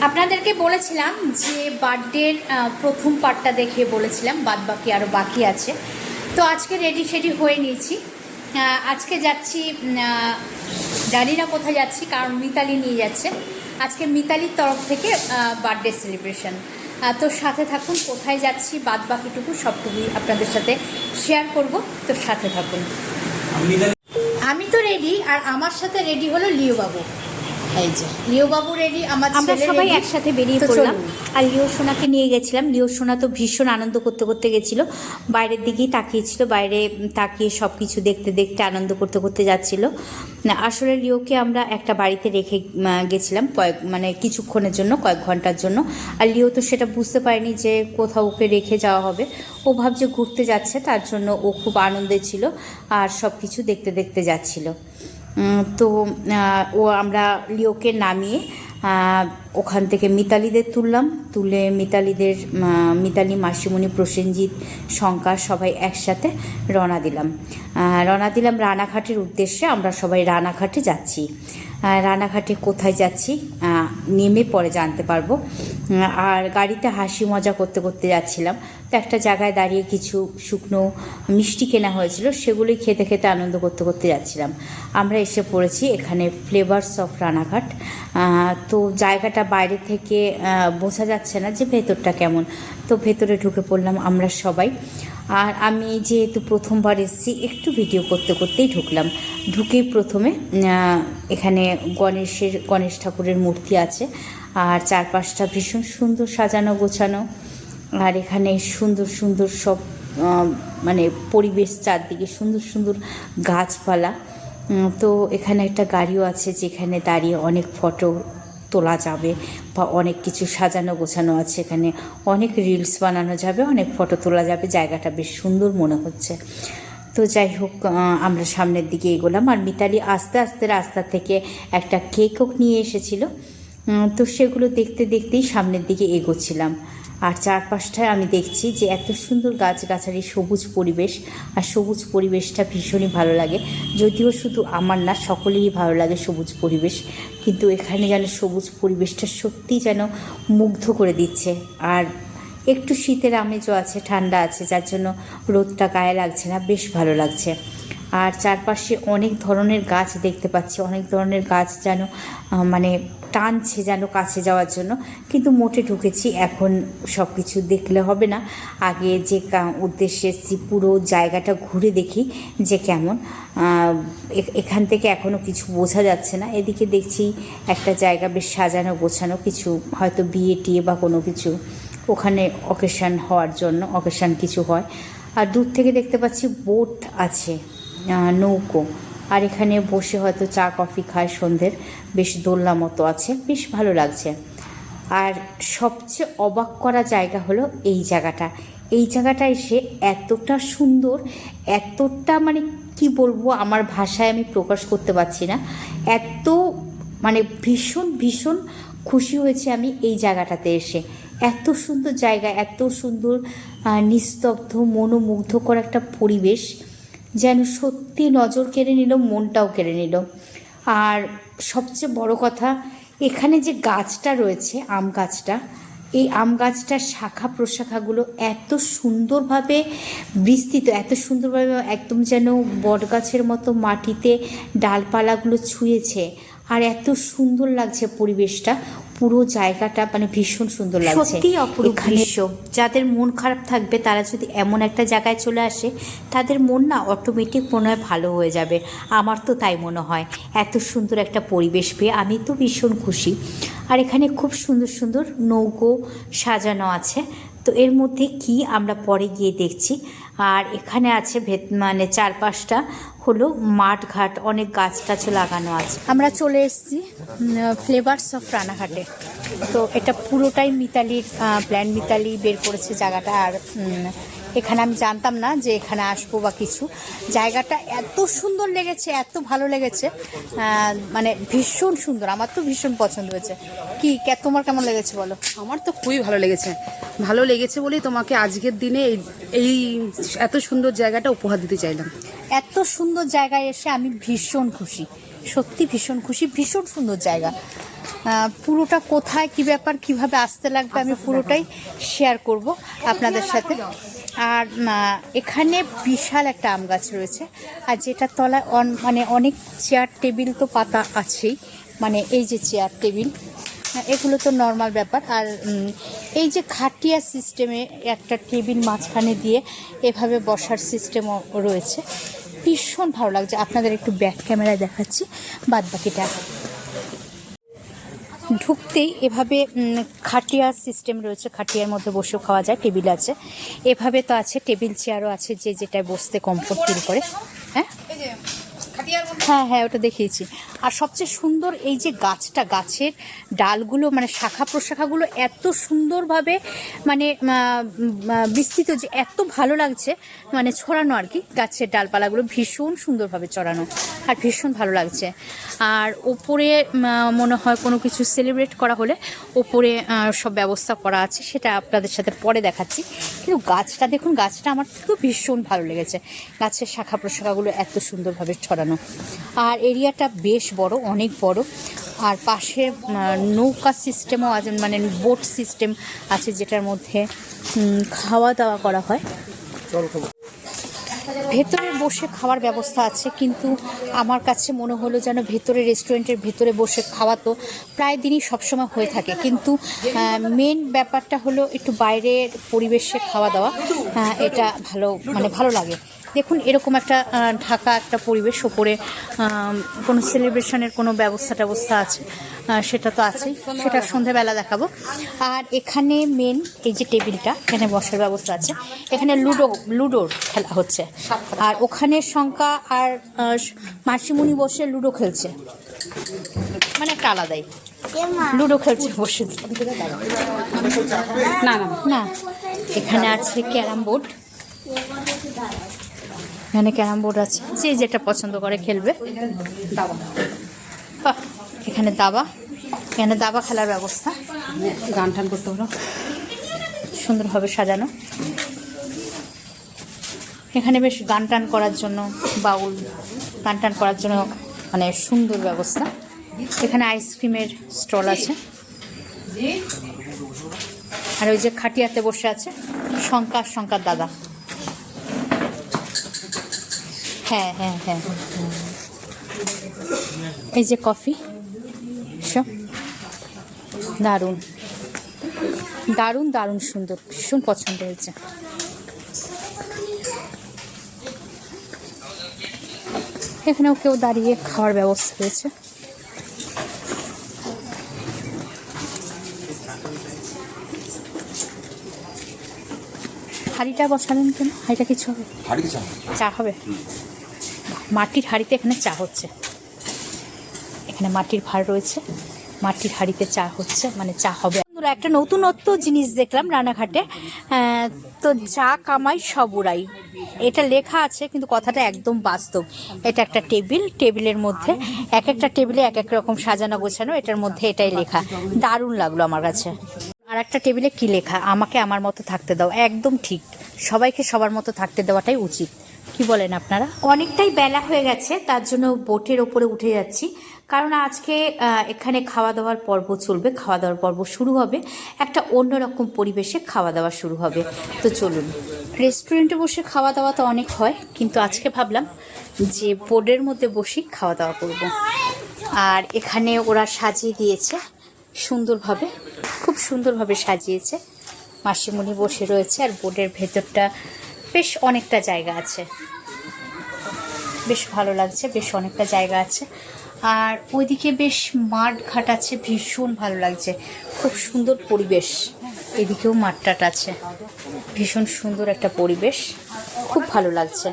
আপনাদেরকে বলেছিলাম যে বার্থডের প্রথম পার্টটা দেখে বলেছিলাম, বাদ বাকি আরও বাকি আছে। তো আজকে রেডি শেডি হয়ে নিয়েছি। আজকে যাচ্ছি, জানি না কোথায় যাচ্ছি, কারণ মিতালি নিয়ে যাচ্ছে। আজকে মিতালির তরফ থেকে বার্থডে সেলিব্রেশন। তো সাথে থাকুন, কোথায় যাচ্ছি বাদ বাকিটুকু সবটুকুই আপনাদের সাথে শেয়ার করব। তো সাথে থাকুন। আমি তো রেডি, আর আমার সাথে রেডি হলো লিও বাবু। এই যে লিও বাবু রেডি, আমরা সবাই একসাথে বেরিয়ে পড়লাম। আর লিও সোনাকে নিয়ে গেছিলাম। লিও সোনা তো ভীষণ আনন্দ করতে করতে গেছিলো, বাইরের দিকেই তাকিয়েছিল, বাইরে তাকিয়ে সব কিছু দেখতে দেখতে আনন্দ করতে করতে যাচ্ছিল। আসলে লিওকে আমরা একটা বাড়িতে রেখে গেছিলাম কিছুক্ষণের জন্য, কয়েক ঘন্টার জন্য। আর লিও তো সেটা বুঝতে পারেনি যে কোথাও ওকে রেখে যাওয়া হবে। ও ভাবছে ঘুরতে যাচ্ছে, তার জন্য ও খুব আনন্দে ছিল আর সব কিছু দেখতে দেখতে যাচ্ছিল। তো আমরা লিওকে নামিয়ে ওখান থেকে মিতালিদের তুলে মিতালি, মাসিমণি, প্রসেনজিৎ, শঙ্কর সবাই একসাথে রওনা দিলাম রানাঘাটের উদ্দেশ্যে। আমরা সবাই রানাঘাটে যাচ্ছি। রানাঘাটে কোথায় যাচ্ছি নেমে পরে জানতে পারবো। আর গাড়িতে হাসি মজা করতে করতে যাচ্ছিলাম। তো একটা জায়গায় দাঁড়িয়ে কিছু শুকনো মিষ্টি কেনা হয়েছিল, সেগুলোই খেতে খেতে আনন্দ করতে করতে যাচ্ছিলাম। আমরা এসে পড়েছি এখানে ফ্লেভারস অফ রানাঘাট। তো জায়গাটা বাইরে থেকে বোঝা যাচ্ছে না যে ভেতরটা কেমন। তো ভেতরে ঢুকে পড়লাম আমরা সবাই। আর আমি যেহেতু প্রথমবার এসেছি, একটু ভিডিও করতে করতেই ঢুকেই প্রথমে এখানে গণেশ ঠাকুরের মূর্তি আছে। আর চারপাশটা ভীষণ সুন্দর সাজানো গোছানো। আর এখানে সুন্দর সুন্দর সব পরিবেশ, চারদিকে সুন্দর সুন্দর গাছপালা। তো এখানে একটা গাড়িও আছে, যেখানে দাঁড়িয়ে অনেক ফটো তোলা যাবে বা অনেক কিছু সাজানো গোছানো আছে। এখানে অনেক রিলস বানানো যাবে, অনেক ফটো তোলা যাবে। জায়গাটা বেশ সুন্দর মনে হচ্ছে। তো যাই হোক, আমরা সামনের দিকে এগোলাম। আর মিতালি আস্তে আস্তে রাস্তা থেকে একটা কেকও নিয়ে এসেছিল। তো সেগুলো দেখতে দেখতেই সামনের দিকে এগোচ্ছিলাম। আর চারপাশটায় আমি দেখছি যে এত সুন্দর গাছগাছালি, সবুজ পরিবেশ। আর সবুজ পরিবেশটা ভীষণই ভালো লাগে, যদিও শুধু আমার না, সকলেরই ভালো লাগে সবুজ পরিবেশ। কিন্তু এখানে যেন সবুজ পরিবেশটা সত্যিই যেন মুগ্ধ করে দিচ্ছে। আর একটু শীতের আমেজও আছে, ঠান্ডা আছে, যার জন্য রোদটা গায়ে লাগছে না, বেশ ভালো লাগছে। আর চারপাশে অনেক ধরনের গাছ দেখতে পাচ্ছি, অনেক ধরনের গাছ যেন টানছে যেন কাছে যাওয়ার জন্য। কিন্তু মোটে ঢুকেছি, এখন সব কিছু দেখলে হবে না। আগে যে উদ্দেশ্যে এসেছি, পুরো জায়গাটা ঘুরে দেখি যে কেমন। এখান থেকে এখনও কিছু বোঝা যাচ্ছে না। এদিকে দেখছি একটা জায়গা বেশ সাজানো গোছানো, কিছু হয়তো বিয়ে টিয়ে বা কোনো কিছু ওখানে অকেশান কিছু হয়। আর দূর থেকে দেখতে পাচ্ছি বোট আছে, নৌকো। আর এখানে বসে হয়তো চা কফি খায় সন্ধ্যের, বেশ দোলনা মতো আছে, বেশ ভালো লাগছে। আর সবচেয়ে অবাক করা জায়গা হলো এই জায়গাটা এসে এতটা সুন্দর, এতটা কি বলবো, আমার ভাষায় আমি প্রকাশ করতে পারছি না। এত ভীষণ ভীষণ খুশি হয়েছি আমি এই জায়গাটাতে এসে। এত সুন্দর জায়গা, এত সুন্দর নিস্তব্ধ, মনোমুগ্ধকর একটা পরিবেশ, যেন সত্যি নজর কেড়ে নিল, মনটাও কেড়ে নিল। আর সবচেয়ে বড় কথা, এখানে যে গাছটা রয়েছে, আম গাছটা, এই আম গাছটার শাখা প্রশাখাগুলো এত সুন্দরভাবে বিস্তৃত, এত সুন্দরভাবে একদম যেন বটগাছের মতো মাটিতে ডালপালাগুলো ছুঁয়েছে। আর এত সুন্দর লাগছে পরিবেশটা, পুরো জায়গাটা ভীষণ সুন্দর লাগছে, সত্যি অপরূপ দৃশ্য। যাদের মন খারাপ থাকবে, তারা যদি এমন একটা জায়গায় চলে আসে, তাদের মন না অটোমেটিক মনে হয় ভালো হয়ে যাবে। আমার তো তাই মনে হয়। এত সুন্দর একটা পরিবেশ পেয়ে আমি তো ভীষণ খুশি। আর এখানে খুব সুন্দর সুন্দর নৌকো সাজানো আছে। তো এর মধ্যে কি আমরা পরে গিয়ে দেখছি। আর এখানে আছে চারপাশটা হলো মাঠ ঘাট, অনেক গাছ টাছ লাগানো আছে। আমরা চলে এসেছি ফ্লেভারস অফ রানাঘাটে। তো এটা পুরোটাই মিতালির প্ল্যান, মিতালি বের করেছে জায়গাটা। আর এখানে আমি জানতাম না যে এখানে আসবো বা কিছু। জায়গাটা এত সুন্দর লেগেছে, এত ভালো লেগেছে, ভীষণ সুন্দর। আমার তো ভীষণ পছন্দ হয়েছে। তোমার কেমন লেগেছে বলো? আমার তো খুবই ভালো লেগেছে বলেই তোমাকে আজকের দিনে এই এত সুন্দর জায়গাটা উপহার দিতে চাইলাম। এত সুন্দর জায়গায় এসে আমি ভীষণ খুশি, সত্যি ভীষণ খুশি, ভীষণ সুন্দর জায়গা। পুরোটা কোথায় কি ব্যাপার কিভাবে আসতে লাগবে আমি পুরোটাই শেয়ার করব আপনাদের সাথে। আর এখানে বিশাল একটা আম গাছ রয়েছে, আর যেটার তলায় মানে অনেক চেয়ার টেবিল তো পাতা আছেই, মানে এই যে চেয়ার টেবিল এগুলো তো নর্মাল ব্যাপার। আর এই যে খাটিয়া সিস্টেমে একটা টেবিল মাঝখানে দিয়ে এভাবে বসার সিস্টেমও রয়েছে, ভীষণ ভালো লাগছে। আপনাদের একটু ব্যাক ক্যামেরায় দেখাচ্ছি বাদবাকিটা। ঢুকতেই এভাবে খাটিয়ার সিস্টেম রয়েছে, খাটিয়ার মধ্যে বসেও খাওয়া যায়, টেবিল আছে, এভাবে তো আছে টেবিল চেয়ারও আছে, যে যেটায় বসতে কমফোর্ট ফিল করে। হ্যাঁ হ্যাঁ হ্যাঁ ওটা দেখিয়েছি। আর সবচেয়ে সুন্দর এই যে গাছটা, গাছের ডালগুলো মানে শাখা প্রশাখাগুলো এত সুন্দরভাবে মানে বিস্তৃত, যে এত ভালো লাগছে, মানে ছড়ানো আর কি, গাছের ডালপালাগুলো ভীষণ সুন্দরভাবে চড়ানো আর ভীষণ ভালো লাগছে। আর ওপরে মনে হয় কোনো কিছু সেলিব্রেট করা হলে ওপরে সব ব্যবস্থা করা আছে, সেটা আপনাদের সাথে পরে দেখাচ্ছি। কিন্তু গাছটা দেখুন, গাছটা আমার তো ভীষণ ভালো লেগেছে, গাছের শাখা প্রশাখাগুলো এত সুন্দরভাবে ছড়ানো। আর এরিয়াটা বেশ বড়, অনেক বড়। আর পাশে নৌকা সিস্টেমও আছে, মানে বোট সিস্টেম আছে, যেটার মধ্যে খাওয়া দাওয়া করা হয়। ভেতরে বসে খাওয়ার ব্যবস্থা আছে, কিন্তু আমার কাছে মনে হলো যেন ভেতরে রেস্টুরেন্টের ভেতরে বসে খাওয়া তো প্রায় দিনই সবসময় হয়ে থাকে, কিন্তু মেন ব্যাপারটা হলো একটু বাইরের পরিবেশে খাওয়া দাওয়া, এটা ভালো মানে ভালো লাগে। দেখুন এরকম একটা ঢাকা একটা পরিবেশ, ওপরে কোনো সেলিব্রেশনের কোনো ব্যবস্থা আছে, সেটা তো আছেই, সেটা সন্ধেবেলা দেখাবো। আর এখানে মেন এই যে টেবিলটা, এখানে বসার ব্যবস্থা আছে, এখানে লুডোর খেলা হচ্ছে। আর ওখানে শঙ্কা আর মাসিমণি বসে লুডো খেলছে, মানে একটা আলাদাই লুডো খেলছে বসে। না না না, এখানে আছে ক্যারাম বোর্ড, এখানে ক্যারাম বোর্ড আছে, যে যেটা পছন্দ করে খেলবে। এখানে দাবা, এখানে দাবা খেলার ব্যবস্থা, গান টান করতে পারো, সুন্দরভাবে সাজানো। এখানে বেশ গান টান করার জন্য, বাউল গান টান করার জন্য মানে সুন্দর ব্যবস্থা। এখানে আইসক্রিমের স্টল আছে। আর ওই যে খাটিয়াতে বসে আছে শঙ্কার দাদা। হ্যাঁ হ্যাঁ হ্যাঁ, এই যে কফি, সব দারুণ দারুণ দারুণ সুন্দর, ভীষণ পছন্দ হয়েছে। এখানেও কেউ দাঁড়িয়ে খাওয়ার ব্যবস্থা রয়েছে। হাঁড়িটা বসালেন কেন? হাঁড়িটা কিছু হবে? চা হবে? মাটির হাঁড়িতে এখানে চা হচ্ছে, এখানে মাটির ভাঁড় রয়েছে, মাটির হাঁড়িতে চা হচ্ছে, মানে চা হবে। একটা নতুনত্ব জিনিস দেখলাম রানাঘাটে, তো যা কামাই সব উড়াই, এটা লেখা আছে, কিন্তু কথাটা একদম বাস্তব। এটা একটা টেবিলের মধ্যে এক একটা টেবিলে এক এক রকম সাজানো গোছানো, এটার মধ্যে এটাই লেখা, দারুণ লাগলো আমার কাছে। আর একটা টেবিলে কি লেখা, আমাকে আমার মতো থাকতে দাও, একদম ঠিক, সবাইকে সবার মতো থাকতে দেওয়াটাই উচিত। কি বলেন আপনারা? অনেকটাই বেলা হয়ে গেছে, তার জন্য বোটের ওপরে উঠে যাচ্ছি, কারণ আজকে এখানে খাওয়া দাওয়ার পর্ব চলবে, খাওয়া দাওয়ার পর্ব শুরু হবে, একটা অন্যরকম পরিবেশে খাওয়া দাওয়া শুরু হবে। তো চলুন, রেস্টুরেন্টে বসে খাওয়া দাওয়া তো অনেক হয়, কিন্তু আজকে ভাবলাম যে বোর্ডের মধ্যে বসে খাওয়া দাওয়া করব। আর এখানে ওরা সাজিয়ে দিয়েছে সুন্দরভাবে, খুব সুন্দরভাবে সাজিয়েছে, মাসিমণি বসে রয়েছে, আর বোর্ডের ভেতরটা বেশ অনেকটা জায়গা আছে, বেশ ভালো লাগছে, বেশ অনেকটা জায়গা আছে। আর ওইদিকে বেশ মাঠ ঘাট আছে, ভীষণ ভালো লাগছে, খুব সুন্দর পরিবেশ। এদিকেও মাঠটাট আছে, ভীষণ সুন্দর একটা পরিবেশ, খুব ভালো লাগছে।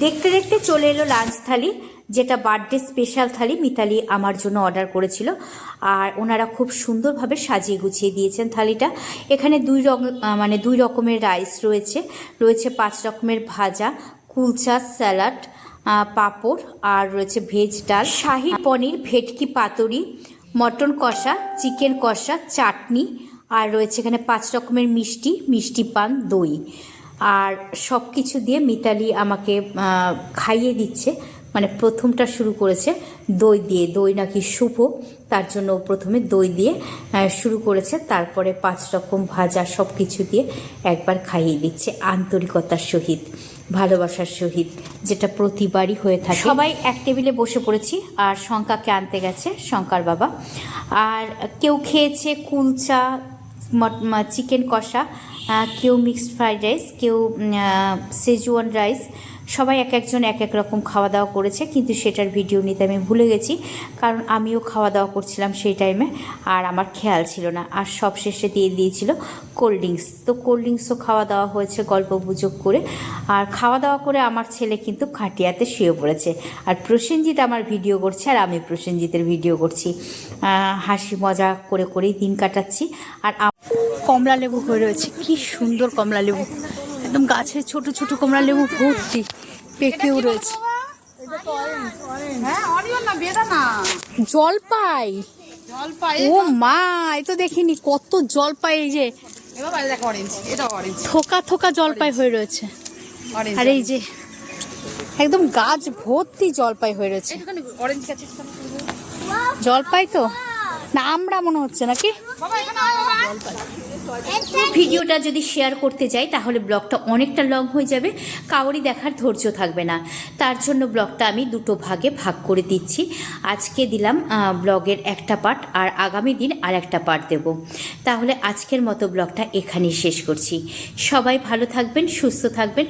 দেখতে দেখতে চলে এলো লাঞ্চ থালি, যেটা বার্থডে স্পেশাল থালি মিতালি আমার জন্য অর্ডার করেছিল, আর ওনারা খুব সুন্দরভাবে সাজিয়ে গুছিয়ে দিয়েছেন থালিটা। এখানে দুই রকমের রাইস রয়েছে, 5 রকমের ভাজা, কুলচা, স্যালাড, পাঁপড়, আর রয়েছে ভেজ ডাল, শাহী পনির, ভেটকি পাতুরি, মটন কষা, চিকেন কষা, চাটনি, আর রয়েছে এখানে 5 রকমের মিষ্টি পান, দই। আর সব কিছু দিয়ে মিতালি আমাকে খাইয়ে দিচ্ছে, মানে প্রথমটা শুরু করেছে দই দিয়ে, দই নাকি শুভ, তার জন্য ও প্রথমে দই দিয়ে শুরু করেছে, তারপরে 5 রকম ভাজা সব কিছু দিয়ে একবার খাইয়ে দিচ্ছে আন্তরিকতার সহিত, ভালোবাসার সহিত, যেটা প্রতিবারই হয়ে থাকে। সবাই এক টেবিলে বসে পড়েছি, আর শঙ্কাকে আনতে গেছে শঙ্কার বাবা, আর কেউ খেয়েছে কুলচা, চিকেন কষা, কেউ মিক্সড ফ্রাইড রাইস, কেউ সেজুয়ান রাইস, সবাই এক একজন এক এক রকম খাওয়া দাওয়া করেছে, কিন্তু সেটার ভিডিও নিতে আমি ভুলে গেছি, কারণ আমিও খাওয়া দাওয়া করছিলাম সেই টাইমে, আর আমার খেয়াল ছিল না। আর সব শেষে দিয়ে দিয়েছিল কোল্ড ড্রিঙ্কস, তো কোল্ড ড্রিঙ্কসও খাওয়া দাওয়া হয়েছে গল্প গুজব করে। আর খাওয়া দাওয়া করে আমার ছেলে কিন্তু খাটিয়াতে শুয়ে পড়েছে, আর প্রসেনজিৎ আমার ভিডিও করছে, আর আমি প্রসেনজিতের ভিডিও করছি, হাসি মজা করে করেই দিন কাটাচ্ছি। আর কমলা লেবু হয়ে রয়েছে, কি সুন্দর কমলা লেবু, একদম গাছে ছোট ছোট কমলা লেবু ভর্তি, পেকেও রয়েছে। জলপাই, ও মা, এ তো দেখিনি, কত জলপাই, এই যে থোকা থোকা জলপাই হয়ে রয়েছে, আর এই যে একদম গাছ ভর্তি জলপাই হয়ে রয়েছে। জলপাই তো না, আমরা মনে হচ্ছে নাকি। ভিডিওটা যদি শেয়ার করতে যাই তাহলে ব্লগটা অনেকটা লং হয়ে যাবে, কাউরই দেখার ধৈর্য থাকবে না, তার জন্য ব্লগটা আমি দুটো ভাগে ভাগ করে দিচ্ছি। আজকে দিলাম ব্লগের একটা পার্ট, আর আগামী দিন আর একটা পার্ট দেব। তাহলে আজকের মতো ব্লগটা এখানেই শেষ করছি। সবাই ভালো থাকবেন, সুস্থ থাকবেন।